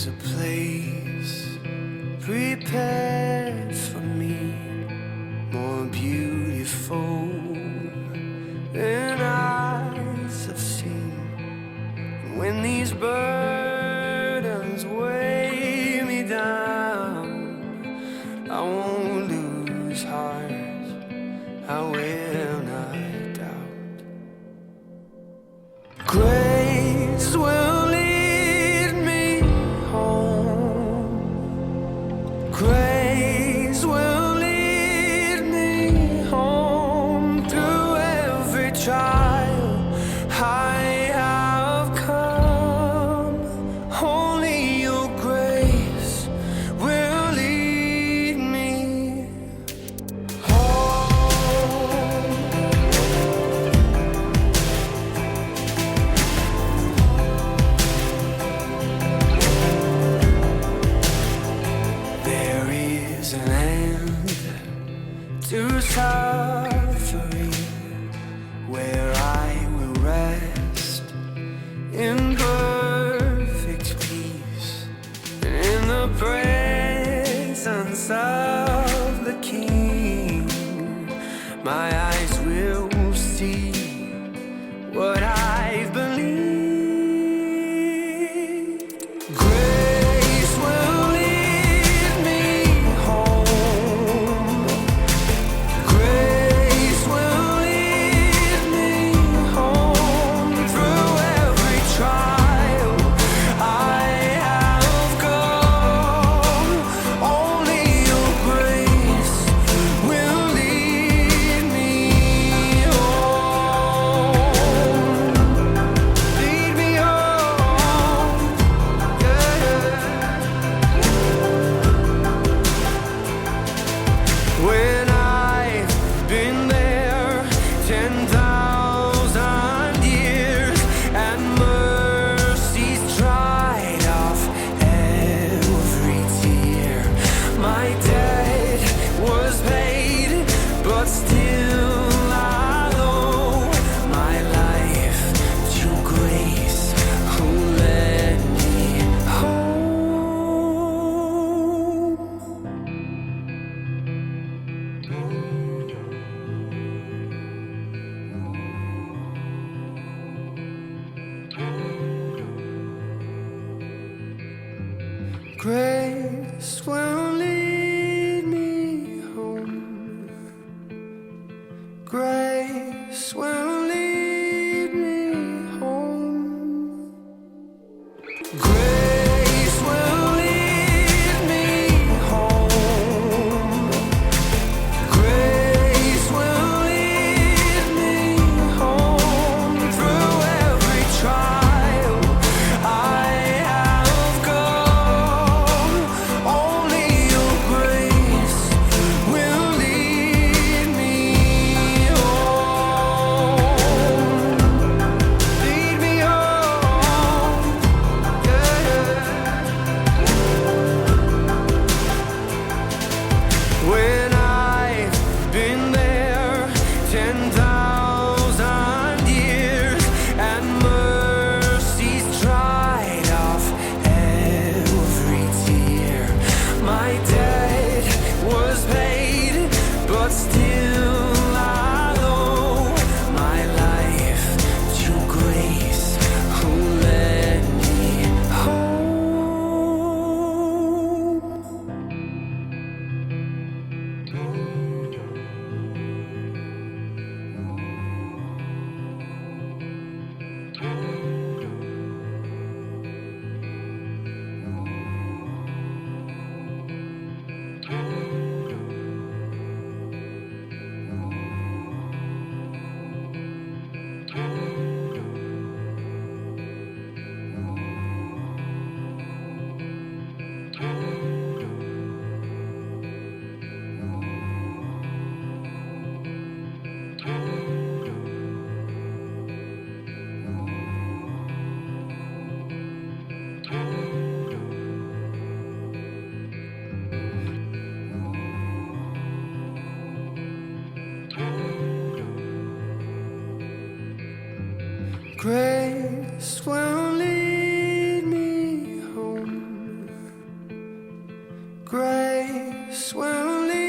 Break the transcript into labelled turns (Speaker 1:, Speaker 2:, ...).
Speaker 1: There's a place prepared for me, more beautiful than eyes have seen. When these burdens weigh me down, I won't lose heart, I will not doubt. Grace will lead me home. Grace will lead me home through every trial I have come. Only your grace will lead me home. There is an end to suffering, where I will rest in perfect peace, and in the presence of the King, my eyes will see what I believe. Grace will lead me home. Grace will lead me home through every trial I have gone. Only your grace will lead me home. Lead me home, yeah. When I've been there 10,000 years and mercy's dried off every tear, my debt was paid, but still I owe my life to grace who led me home. Grace will lead me home. Grace will lead me home. Grace will lead me home. Grace will lead me home through every trial I have gone. Only your grace will lead me home. Lead me home, yeah. When I've been there 10,000 years and mercy's dried off every tear, my debt was paid, but still I owe my life to grace who led me home. Grace will lead me home. grace will lead